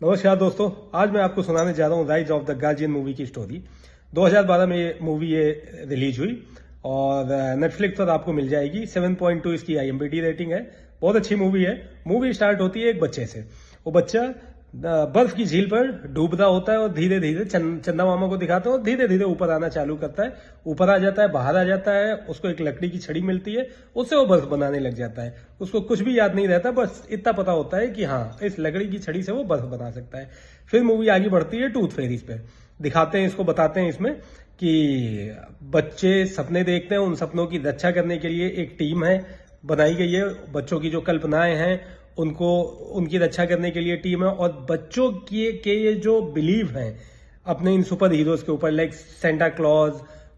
नमस्कार दोस्तों, आज मैं आपको सुनाने जा रहा हूँ rise of the guardian movie की स्टोरी। 2012 में ये मूवी रिलीज हुई और नेटफ्लिक्स पर आपको मिल जाएगी। 7.2 इसकी IMDb रेटिंग है। बहुत अच्छी मूवी है। मूवी स्टार्ट होती है एक बच्चे से। वो बच्चा बर्फ की झील पर डूब रहा होता है और धीरे धीरे चंदा मामा को दिखाते हैं और धीरे धीरे ऊपर आना चालू करता है। ऊपर आ जाता है, बाहर आ जाता है। उसको एक लकड़ी की छड़ी मिलती है, उससे वो बर्फ बनाने लग जाता है। उसको कुछ भी याद नहीं रहता, बस इतना पता होता है कि हाँ, इस लकड़ी की छड़ी से वो बर्फ बना सकता है। फिर मूवी आगे बढ़ती है टूथ फेरीज पे। दिखाते हैं इसको, बताते हैं इसमें कि बच्चे सपने देखते हैं, उन सपनों की रक्षा करने के लिए एक टीम है बनाई गई है। बच्चों की जो कल्पनाएं हैं उनको उनकी रक्षा करने के लिए टीम है। और बच्चों के ये जो बिलीव हैं अपने इन सुपर हीरोज के ऊपर, like Santa Claus,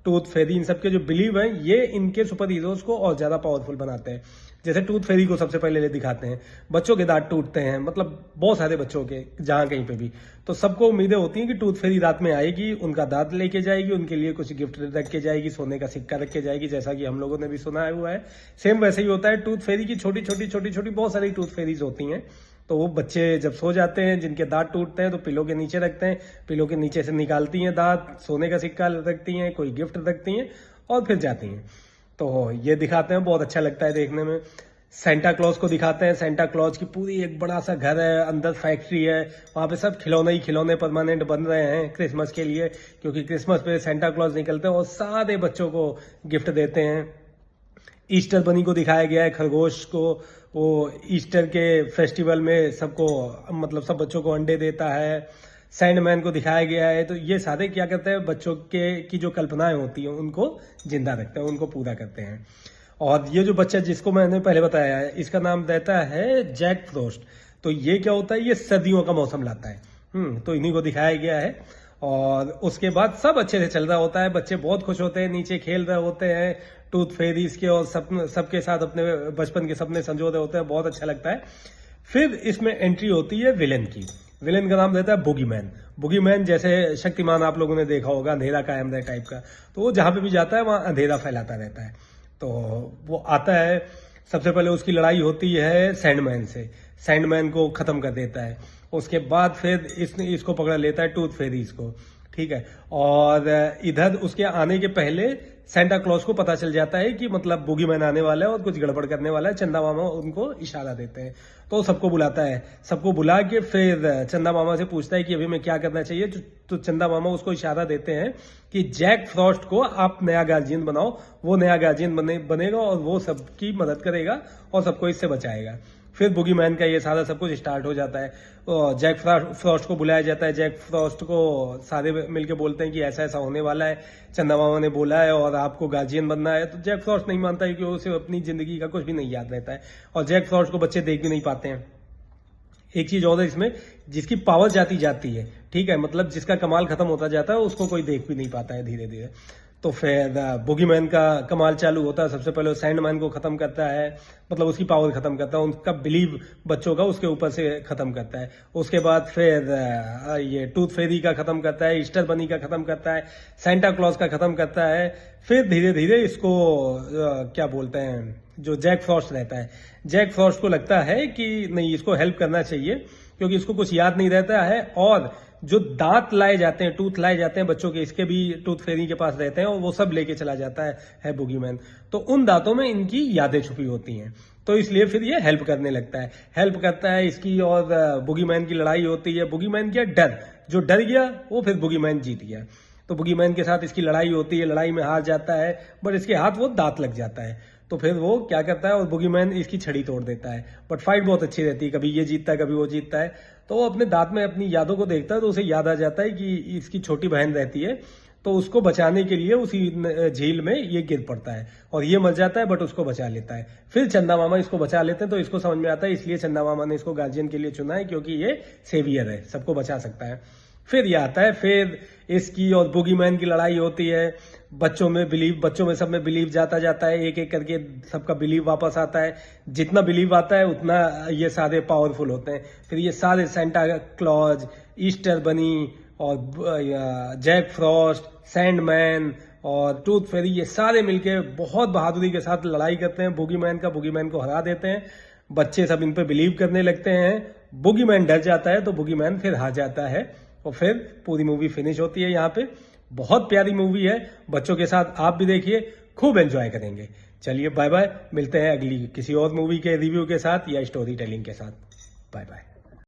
tooth fairy, इन सबके जो बिलीव हैं ये इनके सुपर हीरोज को और ज्यादा पावरफुल बनाते हैं। जैसे टूथ फेरी को सबसे पहले दिखाते हैं, बच्चों के दांत टूटते हैं, मतलब बहुत सारे बच्चों के, जहां कहीं पे भी। तो सबको उम्मीदें होती हैं कि टूथ फेरी रात में आएगी, उनका दांत लेके जाएगी, उनके लिए कुछ गिफ्ट रख के जाएगी, सोने का सिक्का रख के जाएगी, जैसा कि हम लोगों ने भी सुना हुआ है। सेम वैसे ही होता है। टूथ फेरी की छोटी छोटी बहुत सारी टूथ फेरीज होती हैं। तो वो बच्चे जब सो जाते हैं, जिनके दांत टूटते हैं, तो पिलो के नीचे रखते हैं, पिलो के नीचे से निकालती हैं दांत, सोने का सिक्का रखती हैं, कोई गिफ्ट रखती हैं और फिर जाती हैं। तो ये दिखाते हैं, बहुत अच्छा लगता है देखने में। सेंटा क्लॉज को दिखाते हैं। सेंटा क्लॉज की पूरी एक बड़ा सा घर है, अंदर फैक्ट्री है, वहां पे सब खिलौने ही खिलौने परमानेंट बन रहे हैं क्रिसमस के लिए, क्योंकि क्रिसमस पे सेंटा क्लॉज निकलते हैं और सारे बच्चों को गिफ्ट देते हैं। ईस्टर बनी को दिखाया गया है, खरगोश को। वो ईस्टर के फेस्टिवल में सबको, मतलब सब बच्चों को अंडे देता है। सैंडमैन को दिखाया गया है। तो ये सारे क्या करते हैं, बच्चों के की जो कल्पनाएं होती हैं उनको जिंदा रखते हैं, उनको पूरा करते हैं। और ये जो बच्चा जिसको मैंने पहले बताया है, इसका नाम रहता है जैक फ्रॉस्ट। तो ये क्या होता है, ये सर्दियों का मौसम लाता है। तो इन्हीं को दिखाया गया है। और उसके बाद सब अच्छे से चल रहा होता है, बच्चे बहुत खुश होते हैं, नीचे खेल रहे होते हैं टूथ फेरीज के, और सबके साथ अपने बचपन के सपने संजो रहे होते हैं। बहुत अच्छा लगता है। फिर इसमें एंट्री होती है विलेन की। विलेन का नाम रहता है बुगीमैन। बुगीमैन जैसे शक्तिमान आप लोगों ने देखा होगा, अंधेरा कायम रहे टाइप का। तो वो जहां पे भी जाता है वहां अंधेरा फैलाता रहता है। तो वो आता है, सबसे पहले उसकी लड़ाई होती है सैंडमैन से। सैंडमैन को खत्म कर देता है। उसके बाद फिर इसको पकड़ लेता है टूथ फेरीज को, ठीक है। और इधर उसके आने के पहले सेंटा क्लॉज को पता चल जाता है कि मतलब बुगीमैन आने वाला है और कुछ गड़बड़ करने वाला है। चंदा मामा उनको इशारा देते हैं, तो सबको बुलाता है। सबको बुला के फिर चंदा मामा से पूछता है कि अभी मैं क्या करना चाहिए। तो चंदा मामा उसको इशारा देते हैं कि जैक फ्रॉस्ट को आप नया गार्जियन बनाओ। वो नया गार्जियन बनेगा और वो सबकी मदद करेगा और सबको इससे बचाएगा। फिर बुगीमैन का ये सारा सब कुछ स्टार्ट हो जाता है। और जैक फ्रॉस्ट को बुलाया जाता है। जैक फ्रॉस्ट को सारे मिलके बोलते हैं कि ऐसा ऐसा होने वाला है, चंदा मामा ने बोला है और आपको गार्जियन बनना है। तो जैक फ्रॉस्ट नहीं मानता है, क्योंकि उसे अपनी जिंदगी का कुछ भी नहीं याद रहता है। और जैक फ्रॉस्ट को बच्चे देख भी नहीं पाते हैं। एक चीज और है इसमें, जिसकी पावर जाती है, ठीक है, मतलब जिसका कमाल खत्म होता जाता है, उसको कोई देख भी नहीं पाता है धीरे धीरे। तो फिर बुगीमैन का कमाल चालू होता है। सबसे पहले सैंडमैन को खत्म करता है, मतलब उसकी पावर खत्म करता है, उनका बिलीव बच्चों का उसके ऊपर से खत्म करता है। उसके बाद फिर ये टूथ फेरी का खत्म करता है, ईस्टर बनी का खत्म करता है, सेंटा क्लॉज का खत्म करता है। फिर धीरे धीरे इसको क्या बोलते हैं, जो जैक फ्रॉस्ट रहता है, जैक फ्रॉस्ट को लगता है कि नहीं, इसको हेल्प करना चाहिए, क्योंकि इसको कुछ याद नहीं रहता है। और जो दांत लाए जाते हैं, टूथ लाए जाते हैं बच्चों के, इसके भी टूथ फेरी के पास रहते हैं और वो सब लेके चला जाता है बुगीमैन। तो उन दांतों में इनकी यादें छुपी होती हैं। तो इसलिए फिर ये हेल्प करने लगता है, हेल्प करता है इसकी। और बुगीमैन की लड़ाई होती है। बुगीमैन क्या डर, जो डर गया वो फिर बुगीमैन जीत गया। तो बुगीमैन के साथ इसकी लड़ाई होती है, लड़ाई में हार जाता है, बट इसके हाथ वो दांत लग जाता है। तो फिर वो क्या करता है, और बुगीमैन इसकी छड़ी तोड़ देता है। बट फाइट बहुत अच्छी रहती है, कभी ये जीतता है, कभी वो जीतता है। तो वो अपने दांत में अपनी यादों को देखता है, तो उसे याद आ जाता है कि इसकी छोटी बहन रहती है, तो उसको बचाने के लिए उसी झील में ये गिर पड़ता है और ये मर जाता है, बट उसको बचा लेता है। फिर चंदा मामा इसको बचा लेते हैं, तो इसको समझ में आता है, इसलिए चंदा मामा ने इसको गार्जियन के लिए चुना है, क्योंकि ये सेवियर है, सबको बचा सकता है। फिर ये आता है, फिर इसकी और बुगीमैन की लड़ाई होती है। बच्चों में सब में बिलीव जाता है, एक एक करके सबका बिलीव वापस आता है। जितना बिलीव आता है उतना ये सारे पावरफुल होते हैं। फिर ये सारे सेंटा क्लॉज, ईस्टर बनी और जैक फ्रॉस्ट, सैंडमैन और टूथ फेरी, ये सारे मिलके बहुत बहादुरी के साथ लड़ाई करते हैं बुगीमैन को हरा देते हैं। बच्चे सब इन पे बिलीव करने लगते हैं। बुगीमैन डर जाता है तो बुगीमैन फिर हार जाता है और फिर पूरी मूवी फिनिश होती है यहाँ पे। बहुत प्यारी मूवी है, बच्चों के साथ आप भी देखिए, खूब एंजॉय करेंगे। चलिए बाय बाय, मिलते हैं अगली किसी और मूवी के रिव्यू के साथ या स्टोरी टेलिंग के साथ। Bye bye.